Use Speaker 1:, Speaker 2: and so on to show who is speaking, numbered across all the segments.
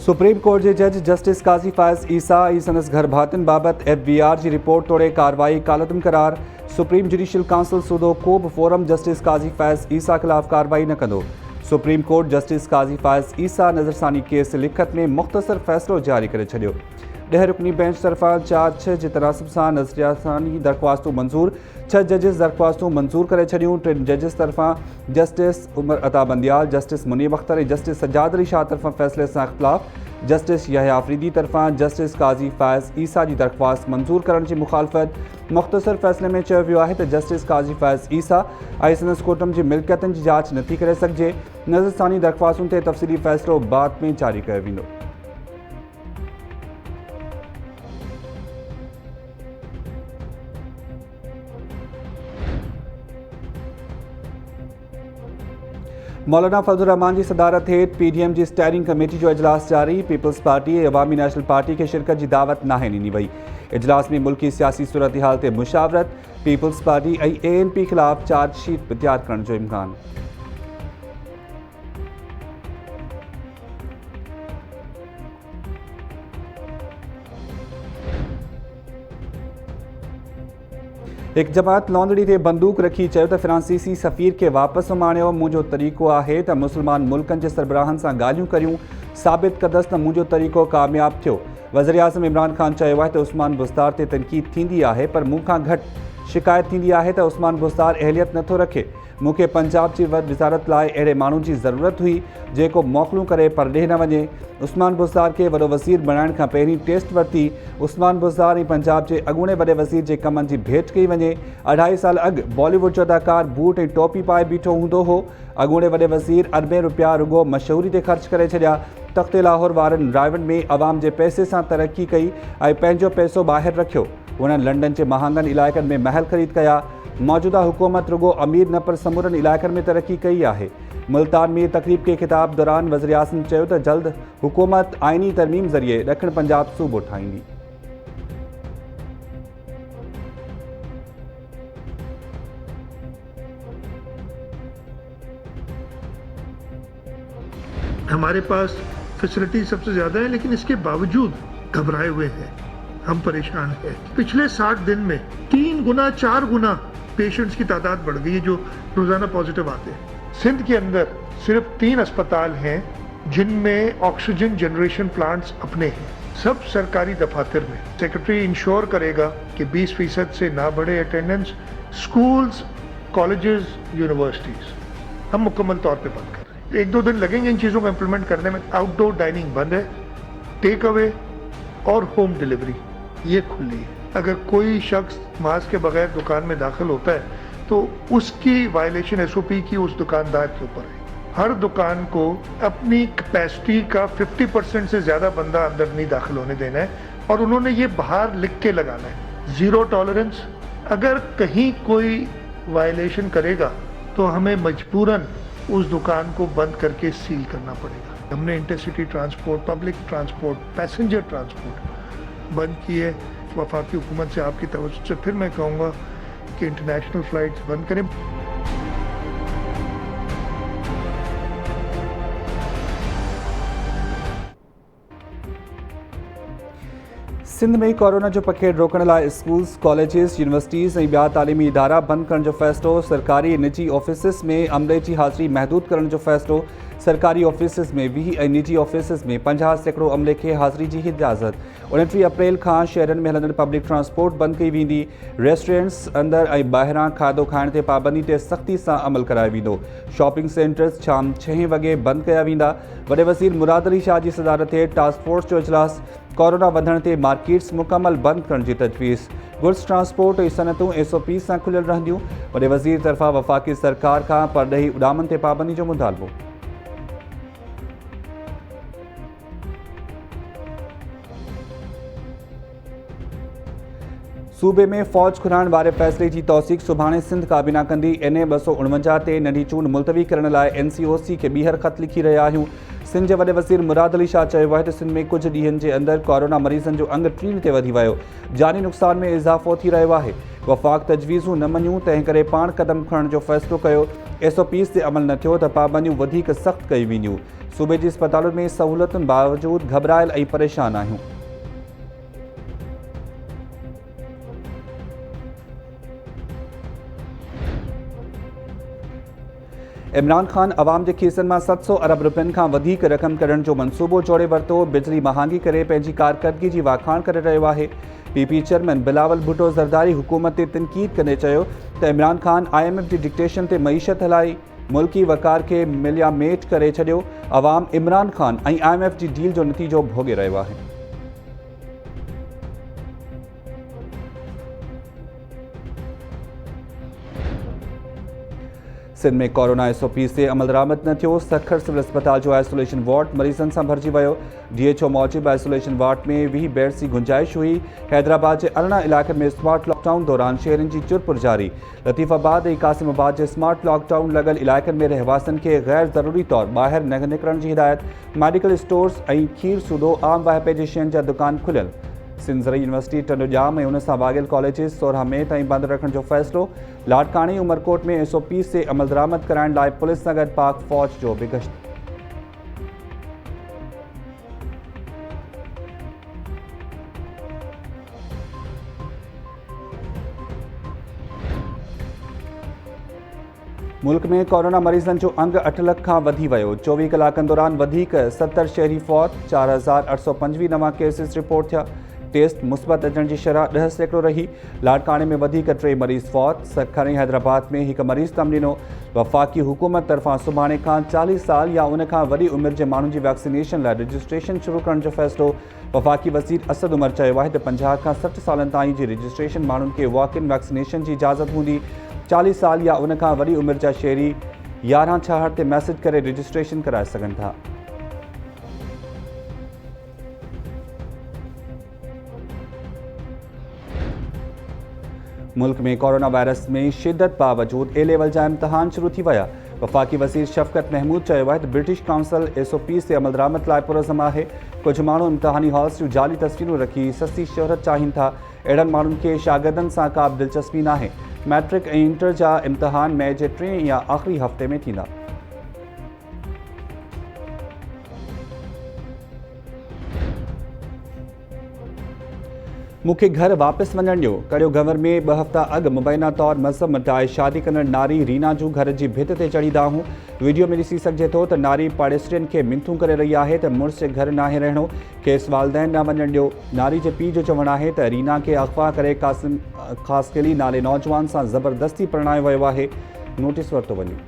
Speaker 1: Supreme court के जज justice Qazi Faiz ईसा ऐं संदसि घर भातियुनि बाबति FBR की रिपोर्ट तोड़े कार्रवाई कालतम करार। सुप्रीम जुडिशियल काउंसिल सूदो को भी फोरम जस्टिस काज़ी फ़ाइज़ ईसा खिलाफ़ कार्रवाई न कंदो। Supreme court justice Qazi Faiz ईसा नज़रसानी केस लिखत में मुख्तसर फ़ैसिलो जारी करे छॾियो। 10 रुकनी बेंच तरफ़ां 4-6 जे तनासब सां नज़रसानी दरख़्वास्तूं मंज़ूर। 6 जजिस दरख़्वास्तूं मंज़ूर करे छॾियूं। 3 जजिस तरफ़ां जस्टिस उमर अता बंदियाल, जस्टिस मुनीब अख्तर ऐं जस्टिस सज्जाद अली शाह तरफ़ां फ़ैसिले सां इख़्तिलाफ़। जस्टिस यहया आफरीदी तरफ़ां जस्टिस काज़ी फ़ाइज़ ईसा की दरख़्वास्त मंज़ूर करण की मुखालफ़त। मुख्तसर फ़ैसिले में चयो वियो आहे त जस्टिस काज़ी फ़ाइज़ ईसा ऐं संदसि कुटुंब जी मिल्कियतुनि जी जांच नथी करे सघिजे। नज़रसानी दरख़्वास्तुनि ते तफ़सीली फ़ैसिलो बाद में जारी कयो वेंदो। मौलाना फजल रहमान की सदारत हेठ PDM की स्टेयरिंग कमेटी जो इजलास जारी। पीपल्स पार्टी और अवामी नेशनल पार्टी के शिरकत की दावत नाहे ॾिनी वई। इजलास में मुल्की सियासी सूरत हाल ते मुशावरत। पीपल्स पार्टी और ANP खिलाफ चार्जशीट भी तैयार करण जो इम्कान। एक जमात लॉन्डरी ते बंदूक रखी चयो त फ्रांसीसी सफ़ीर के वापस माणियो। मुझो तरीक़ो आहे त मुसलमान मुल्कनि के सरबराहनि सां ॻाल्हियूं करियूं, साबित कंदसि त मुझो तरीक़ो कामयाब थियो। वज़ीर आज़म इमरान ख़ान चयो आहे त उस्मान बुस्तार ते तनक़ीद थींदी आहे, पर मूंखां घटि शिकायत थींदी आहे त उस्मान बुस्तार अहलियत नथो रखे। मूंखे पंजाब जी वज़ारत लाइ अहिड़े माण्हू जी ज़रूरत हुई जेको मोकलूं करे परॾेह न वञे। उस्मान बुस्तार के वॾो वज़ीर बणाइण खां पहिरीं टेस्ट वरिती। उस्मान बुस्तार ऐं पंजाब जे अॻूणे वॾे वज़ीर जे कमनि जी भेट कई वञे। 2.5 साल अॻु बॉलीवुड जो अदाकार बूट ऐं टोपी पाए बीठो हूंदो हो। अॻूणे वॾे वज़ीर अरबें रुपया रुगो मशहूरी ते ख़र्च करे छॾिया। तख़्ते लाहौर वारनि ड्राइवनि में अवाम जे पैसे सां तरक़ी कई ऐं पंहिंजो पैसो ॿाहिरि रखियो। उन्हनि लंडन जे महांगनि इलाइक़नि में महल ख़रीद कया। मौजूदा हुकूमत रुगो अमीर न पर समूरनि इलाइक़नि में तरक़ी कई आहे। मुल्तान में तकरीब के खिताब दौरान वज़ीर आज़म चयो त जल्द हुकूमत आइनी तरमीम ज़रिए ॾखिण पंजाब सूबो ठाहींदी।
Speaker 2: हमारे पास फैसिलिटी सबसे ज़्यादा है, लेकिन इसके बावजूद घबराए हुए हैं, हम परेशान हैं। पिछले 60 दिन में 3 गुना 4 गुना पेशेंट्स की तादाद बढ़ गई है जो रोजाना पॉजिटिव आते हैं। सिंध के अंदर सिर्फ 3 अस्पताल हैं जिनमें ऑक्सीजन जनरेशन प्लांट्स अपने हैं, सब सरकारी दफातर में। सेक्रेटरी इंश्योर करेगा कि 20% से ना बढ़े अटेंडेंस। स्कूल्स, कॉलेजेस, यूनिवर्सिटीज हम मुकम्मल तौर पे बंद कर रहे हैं। 1-2 दिन लगेंगे इन चीज़ों को इम्प्लीमेंट करने में। आउटडोर डाइनिंग बंद है, टेक अवे और होम डिलीवरी ये खुली है। अगर कोई शख्स मास्क के बगैर दुकान में दाखिल होता है तो उसकी वायलेशन SOP की उस दुकानदार के ऊपर है। हर दुकान को अपनी कैपेसिटी का 50% से ज़्यादा बंदा अंदर नहीं दाखिल होने देना है और उन्होंने ये बाहर लिख के लगाना है, 0 टॉलरेंस। अगर कहीं कोई वायलेशन करेगा तो हमें मजबूरन उस दुकान को बंद करके सील करना पड़ेगा। हमने intercity transport, public transport, passenger transport बंद किए। वफाकी हुकूमत से आपकी तवज्जो से फिर मैं कहूँगा कि इंटरनेशनल फ्लाइट्स बंद करें।
Speaker 1: सिंध में कोरोना जो पखेड़ रोकण लाइ स्कूल्स, कॉलेजेस, यूनिवर्सिटीज़ ऐं ॿिया तालीमी इदारा बंदि करण जो फ़ैसिलो। सरकारी निजी ऑफिसिस में अमले की हाज़िरी महदूद करण जो फ़ैसिलो। सरकारी ऑफिसिस में 20 ऐं निजी ऑफिसिस में 50% अमले खे हाज़िरी जी इजाज़त। 29 अप्रैल खां शहरनि में हलंदड़ पब्लिक ट्रांसपोर्ट बंदि कई वेंदी। रेस्टोरेंट्स अंदरि ऐं ॿाहिरां खाधो खाइण ते पाबंदी ते सख़्ती सां अमल करायो वेंदो। शॉपिंग सेंटर्स शाम 6 वॻे बंदि कया वेंदा। वॾे वज़ीर मुराद अली शाह जी सदारत हेठि टास्क फोर्स जो इजलास। कोरोना वधण ते मार्केट्स मुकम्मल बंदि करण जी तजवीज़। गुड्स ट्रांसपोर्ट ऐं सनतूं SOP सां खुलियल रहंदियूं। वॾे वज़ीर तरफ़ां वफ़ाक़ी सरकार खां परॾेही उॾामनि ते पाबंदी जो मुतालबो। सूबे में फ़ौज खुराइण वारे फ़ैसिले की तौसीक़ सुभाणे सिंध काबीना कंदी। NA 249 ते नंढी चूंड मुलतवी करण लाइ NCOC खे ॿीहर ख़त लिखी रहिया आहियूं। सिंध जे वॾे वज़ीर मुराद अली शाह चयो आहे त सिंध में कुझु ॾींहंनि जे अंदरि कोरोना मरीज़नि जो अंग 3 ते वधी वियो। जानी नुक़सान में इज़ाफ़ो थी रहियो आहे। वफ़ाक़ तजवीज़ूं न मञियूं, तंहिं करे पाण क़दम खणण जो फ़ैसिलो कयो। SOPs ते अमल न थियो त पाबंदियूं वधीक सख़्त कयूं वेंदियूं। सूबे जी अस्पतालुनि में सहूलतुनि बावजूद घबरायल ऐं परेशान आहियूं। इमरान ख़ान अवाम जे खीसनि मां 700 अरब रुपयनि खां वधीक रक़म कढण जो मनसूबो जोड़े वरितो। बिजली महांगी करे पंहिंजी कारकर्दगी जी वाखाण करे रहियो आहे। पीपी चेयरमैन बिलावल भुट्टो ज़रदारी हुकूमत ते तनक़ीद कंदे चयो त इमरान ख़ान IMF जी डिक्टेशन ते मईशत हलाई, मुल्की वक़ार खे मिलियामेट करे छॾियो। अवाम इमरान ख़ान ऐं IMF जी डील जो नतीजो भोगे रहियो आहे। सिंध में कोरोना SOP से अमल दरामद न थियो। सखर सिविल अस्पताल जो आइसोलेशन वार्ड मरीज़नि सां भरिजी वियो। DHO मूजिबि आइसोलेशन वार्ड में 20 बेड्स जी गुंजाइश हुई। हैदराबाद जे अरिड़हं इलाइक़नि में स्मार्ट लॉकडाउन दौरान शहरनि जी चुरपुर जारी। लतीफ़ाबाद ऐं कासिमाबाद जे स्मार्ट लॉकडाउन लॻल इलाइक़नि में रहवासियुनि खे गैर ज़रूरी तौरु ॿाहिरि न निकिरण जी हिदायत। मेडिकल स्टोर्स ऐं खीर सूदो आम वाहिपे जे शयुनि जा दुकान खुलियल। सिंध ज़रई यूनिवर्सिटी टंडोजाम ऐं उन सां वाॻियल कॉलेजिस 16 मई ताईं बंदि रखण जो फ़ैसिलो। लाड़काणे उमरकोट में SOP से अमल दरामद कराइण लाइ पुलिस सां गॾु पाक फ़ौज जो बि गश्त। मुल्क में कोरोना मरीज़नि जो अंग 8 लख खां वधी वियो। 24 कलाकनि दौरान वधीक 70 शहरी फौत। 4825 नवां केसिस रिपोर्ट थिया। टेस्ट मुस्बत अचण जी शरह 10% रही। लाड़काणे में वधीक 3 मरीज़ फौत। सखर ऐं हैदराबाद में 1 मरीज़ तम ॾिनो। वफ़ाक़ी हुकूमत तरफ़ां सुभाणे खां 40 साल या उन खां वॾी उमिरि जे माण्हुनि जी वैक्सीनेशन लाइ रजिस्ट्रेशन शुरू करण जो फ़ैसिलो। वफ़ाक़ी वज़ीर असद उमर चयो आहे त 50 खां 60 सालनि ताईं जी रजिस्ट्रेशन माण्हुनि खे वॉक इन वैक्सीनेशन जी इजाज़त हूंदी। 40 साल या उन खां वॾी उमिरि जा शहरी 1166 ते मैसेज करे रजिस्ट्रेशन कराए सघनि था। मुल्क में कोरोना वायरस में शिद्दत बावजूद A लेवल जा इम्तिहान शुरू थी विया। वफ़ाक़ी वज़ीर शफ़क़त महमूद चयो आहे त ब्रिटिश काउंसिल SOP से अमल दरामद लाइ पुरज़म आहे। कुझु माण्हू इम्तिहानी हॉल्स जूं जाली तस्वीरूं रखी सस्ती शोहरत चाहिनि था। अहिड़नि माण्हुनि खे शागिर्दनि सां का बि दिलचस्पी नाहे। मैट्रिक ऐं इंटर जा इम्तिहान मई जे 3 या आख़िरी हफ़्ते में थींदा। मूंखे घर वापसि वञणु ॾियो। कड़ियो गंवर में 2 हफ़्ता अॻु मुबैना तौरु मज़हब मटाए शादी कंदड़ नारी रीना जूं घर जी भित ते चढ़ी दाहूं। वीडियो में ॾिसी सघिजे थो त नारी पाड़ेसरियुनि खे मिनथूं करे रही आहे त मुड़ुस जे घर नाहे रहणो, खेसि वालदैन ॾांहुं वञणु ॾियो। नारी जे पीउ जो चवणु आहे त रीना खे अग़वा करे कासिम ख़ासकेली नाले नौजवान सां ज़बरदस्ती परिणायो वियो आहे। नोटिस वरितो वञे।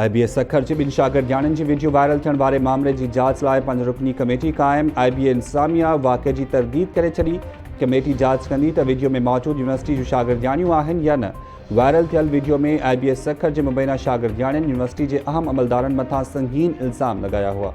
Speaker 1: IBA सखर जी 2 शागिर्दियाणियुनि जी वीडियो वायरल थियण वारे मामले जी जांच लाइ 5 रुकनी कमेटी क़ाइमु। IBA इंतिज़ामिया वाक़े जी तरदीद करे छॾी। कमेटी जांच कंदी त वीडियो में मौजूदु यूनिवर्सिटी जूं शागिर्दियाणियूं आहिनि या न। वायरल थियल वीडियो में IBA सखर जे मुबैना शागिर्दियाणियुनि यूनिवर्सिटी जे अहम अमलदारनि मथां संगीन इल्ज़ाम लॻाया हुआ।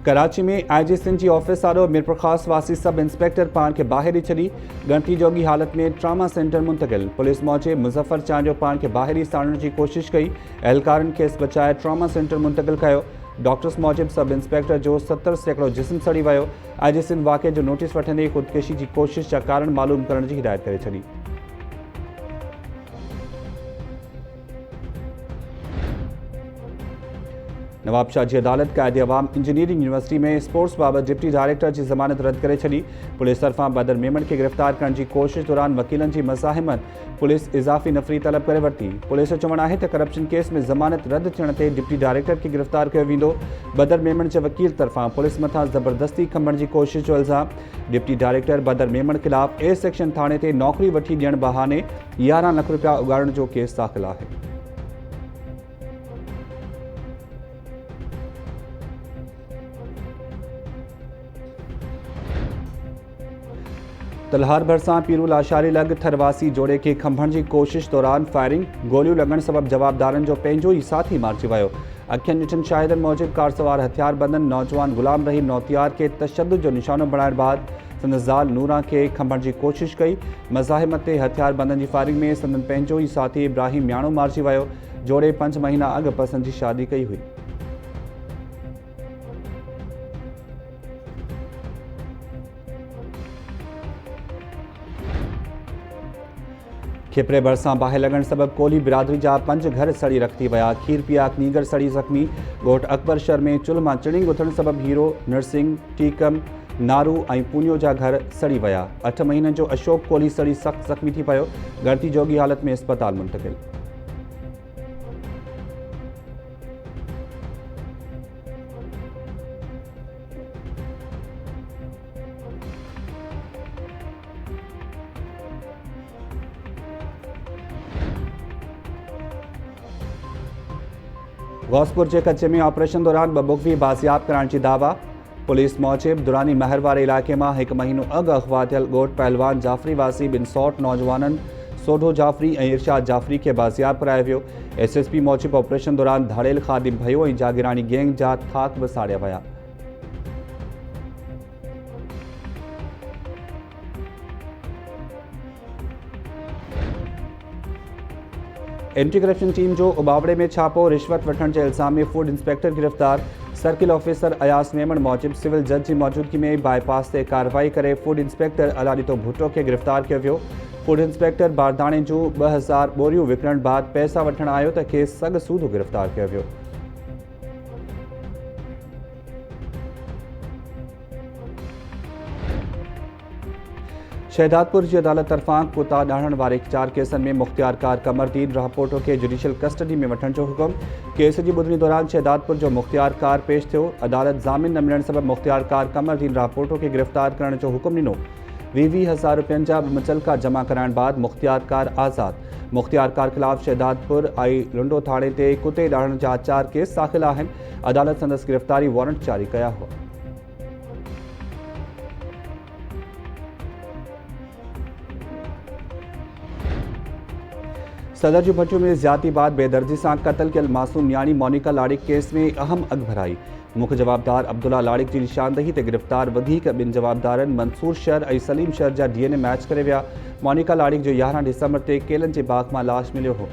Speaker 1: कराची में IG सिंध जी ऑफिस आॾो मीरपुरख़ास वासी सब इंस्पेक्टर पाण खे ॿाहिरि छॾी। ॻणती जोगी हालत में ट्रामा सेंटर मुंतक़िल। पुलिस मूजिबि मुज़फ़र चांडियो पाण खे ॿाहिरि साड़ण जी कोशिशि कई। एहलकारनि खेसि बचाए ट्रामा सेंटर मुंतक़िल कयो। डॉक्टर्स मूजिबि सब इंस्पेक्टर जो 70 जिस्म सड़ी वियो। IG सिंध वाक़े जो नोटिस वठंदे ख़ुदकुशी जी कोशिशि जा कारण मालूम करण जी हिदायत करे छॾी। नवाबशाह जी अदालत क़ाइदे अवाम इंजीनियरिंग यूनिवर्सिटी में स्पोर्ट्स बाबति डिप्टी डायरेक्टर जी ज़मानत रद्द करे छॾी। पुलिस तरफ़ां बदर मेमन खे गिरफ़्तार करण जी कोशिश दौरान वकीलनि जी मज़ाहिमत पुलिस इज़ाफ़ी नफ़री तलब करे वरिती। पुलिस जो चवणु आहे त करप्शन केस में ज़मानत रद्द थियण ते डिप्टी डायरेक्टर खे गिरफ़्तार कयो वेंदो। बदर मेमन जे वकील तरफ़ां पुलिस मथां ज़बरदस्ती खणण जी कोशिश जो इल्ज़ाम। डिप्टी डायरेक्टर बदर मेमन ख़िलाफ़ A सेक्शन थाणे ते नौकरी वठी ॾियण बहाने 11 लख रुपया उगाड़ण जो केस दाख़िल आहे। तलहार भरिसां पीरुल आशारी लॻ थरवासी जोड़े खे खंभण जी कोशिश दौरान फायरिंग। गोलियूं लॻण सबबि जवाबदारनि जो पंहिंजो ई साथी मारिजी वियो। अखियुनि ॾिठनि शाहिदनि मूजिबि कार सवार हथियार बंदनि नौजवान गुलाम रहीम नौतियार खे तशद्दुद जो निशानो बणाइण बाद संदसि ज़ाल नूरा खे खंभण जी कोशिश कई। मज़ाहिमत ते हथियार बंदनि जी फायरिंग में संदन पंहिंजो ई साथी इब्राहिम म्याणो मारिजी वियो। जोड़े 5 महीना अॻु पसंद जी शादी कई हुई। खिपरे भरिसां बाहि लॻण सबबि कोली बिरादरी जा 5 घर सड़ी रख थी विया। खीरपियाक नीगर सड़ी ज़ख़्मी। ॻोठ अकबर शहर में चुल्ह मां चिड़िंग उथण सबबि हीरो, नरसिंह, टीकम, नारू ऐं पूनियो जा घर सड़ी विया। 8 महीननि जो अशोक कोली सड़ी सख़्तु ज़ख़्मी थी पियो। गणती जोगी हालत में अस्पताल मुंतक़िल। गौसपुर के कच्चे में ऑपरेशन दौरान बबुकवी बासियाब कराइण जी दावा। पुलिस मौजिब दुरानी महर वारे इलाके में 1 महीनो अॻु अगवा थियल ॻोठ पहलवान जाफ़री वासी 2 सौट नौजवाननि सोढो जाफ़री ऐं इरशाद जाफ़री के बासियाब करायो वियो। SSP मौजिब ऑपरेशन दौरान धाड़ेल ख़ादिम भयो ऐं जागीरानी गैंग जा थाक बि साड़िया विया। एंटी करप्शन टीम जो उबावड़े में छापो। रिश्वत वठण के इल्ज़ाम में फूड इंस्पेक्टर गिरफ्तार। Circle officer Ayas Memon Maujib civil जज की मौजूदगी में बाईपास से कार्रवाई करे फूड इंस्पेक्टर अलादीतो भुट्टो के गिरफ्तार किया वियो। फूड इंस्पेक्टर बारदाणे जूं 2000 बोरियूं विकिणण बाद पैसा वठण आयो त खेसि सग सूदो गिरफ्तार किया वियो। शहदादपुर की अदालत तरफां कुता डाहण वारे 4 केसनि में मुख्तियारकार कमरदीन राहपोटो के जुडिशियल कस्टडी में वठण जो हुकुम। केस की ॿुधणी दौरान शहदादपुर जो मुख्तियारकार पेश थियो। अदालत ज़ामिन न मिलण सबबि मुख्तियारकार कमरदीन राहपोटो के गिरफ्तार करण जो हुकुम ॾिनो। 20,000 रुपयनि जा मुचलका जमा कराइण बाद मुख्तियारकार आज़ाद। मुख्तियारकार खिलाफ शहदादपुर आई लुंडो थाणे ते कुते डाहण जा 4 केस दाख़िल आहिनि। अदालत संदसि गिरफ्तारी वारंट जारी कया हुआ। सदर जूं भट्टियूं में ज़्यादती बाद बेदर्जी से कत्ल कियल मासूम न्याणी मोनिका लाड़िक केस में अहम अॻु भराई। मुख्य जवाबदार अब्दुल्ला लाड़िक की निशानदही ते गिरफ्तार वधीक 2 जवाबदारनि मंसूर शहर और सलीम शहर जा DNA मैच करे विया। मोनिका लाड़िक जो 11 दिसंबर ते केलन के बाग में लाश मिलियो हो।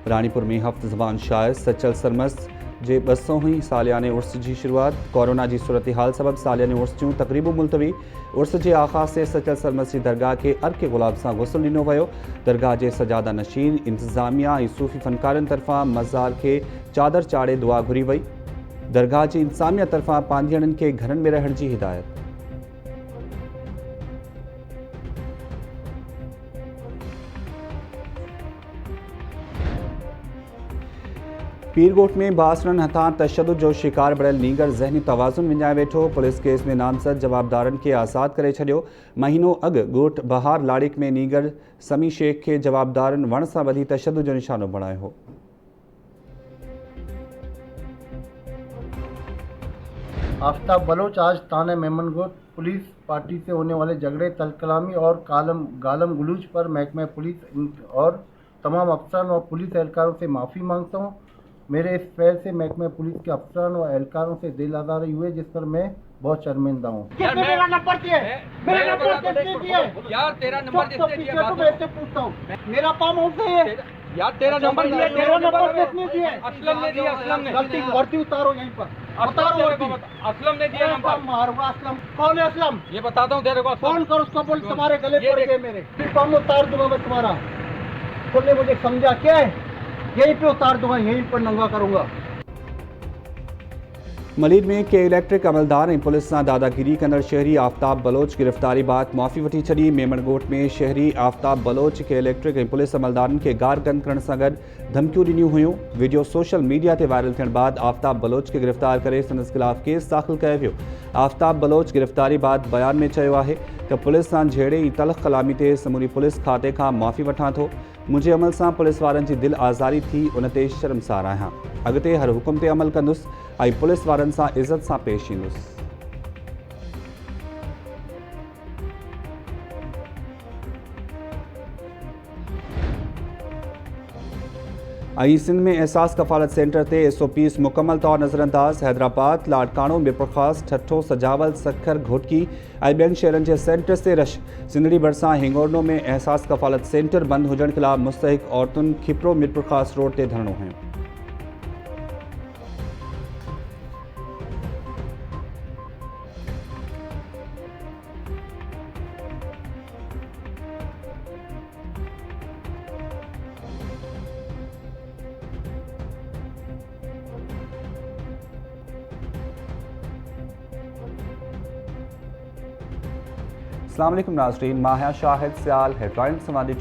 Speaker 1: रानीपुर में हफ्त ज़बान शायर सचल सरमस्त जे 200वीं सालियाने उर्स की शुरुआत। कोरोना की सूरत हाल सबब सालियाने उर्स जूं तकरीबूं मुलतवी। उर्स के आगाज़ से सचल सरमस्त की दरगाह के अर्के गुलाब से गुस्ल ॾिनो वियो। दरगाह के सजादा नशीन इंतजामिया और सूफ़ी फनकारन तरफा मज़ार के चादर चाड़े दुआ घुरी वई। दरगाह की इंतजामिया तरफा पांधियड़न के घरन में रहण की हिदायत। पीरगोट में बासरन हथां तशद्दुद जो शिकार बणियल नीगर ज़हनी तवाज़ुन विञाए वेठो। पुलिस केस में नामज़द जवाबदारन के आज़ाद करे छॾियो। महीनो अॻु ॻोठ बहार लाड़िक में नीगर समी शेख के जवाबदारन वण सां ॿधी तशद्दुद जो निशानो बणायो हो।
Speaker 3: आफ्ताब बलोच आज थाने मेमनगोट पुलिस पार्टी से होने वाले झगड़े, तलकलामी और गालम गलूच पर महकमा पुलिस और तमाम अफसरान और पुलिस एहलकारों से माफ़ी मांगता हूँ। मेरे इस फैल से महकमा पुलिस के अफसरान और एहलकारों से दिल आज़ारी हुए, जिस पर मैं बहुत शर्मिंदा हूँ।
Speaker 4: मेरा नंबर दिए, मेरा नंबर किसने दिया? यार तेरा नंबर किसने दिया? तो मैं इससे पूछता हूँ, मेरा फार्म हाउस है यार, तेरा नंबर दिया, तेरा नंबर किसने दिया? असलम ने दिया, असलम ने। गलती वर्दी उतारो यहीं पर, उतारो असलम ने दिया नंबर। मारूंगा असलम, कौन है असलम? ये बताता हूँ तेरे को। फोन कर उसको, बोल तुम्हारे गले पड़ गए मेरे, फिर फॉर्म उतार दूंगा मैं तुम्हारा। तुमने मुझे समझा क्या है? यहीं पे उतार दूंगा, यहीं पर नंगा करूंगा।
Speaker 1: मलीर में के इलेक्ट्रिक अमलदार और पुलिस से दादागिरी कंदड़ शहरी आफ्ताब बलोच गिरफ्तारी बाद माफ़ी वठी छड़ी। मेमनगोट में शहरी आफ्ताब बलोच के इलेक्ट्रिक और पुलिस अमलदारन के गार गंद करण से गॾु धमकियूं ॾिनियूं हुयूं। वीडियो सोशल मीडिया ते वायरल थियण बाद आफ्ताब बलोच के गिरफ्तार करे संदसि खिलाफ केस दाख़िल कयो वियो। आफ्ताब बलोच गिरफ्तारी बाद बयान में चयो आहे त पुलिस सां जहिड़े ई तलख़ कलामी ते समूरी पुलिस खाते खां माफ़ी वठां थो। मुंहिंजे अमल सां पुलिस वारनि जी दिलि आज़ारी थी, उन ते शर्मसार आहियां। अॻिते हर हुकुम ते अमल कंदुसि ऐं पुलिस वारनि सां इज़त सां पेश ईंदुसि। सिंध में एहसास कफ़ालत सेंटर ते SOPs मुकम्मल तौर नज़रअंदाज। हैदराबाद, लाड़काणो, मिरपुरख़ास, ठठो, सजावल, सखर, घोटकी ऐं ॿियनि शहरनि जे सेंटर्स ते रश। सिंधड़ी भरिसां हिंगोरनो में एहसास कफ़ालत सेंटर बंदि हुजण ख़िलाफ़ मुस्तहिक औरतुनि खिपरो मिरपुरख़ास रोड ते धरणो हयो। अस्सलाम वालेकुम नाज़रीन, मां शाहिद सियाल हेडलाइंस संवादी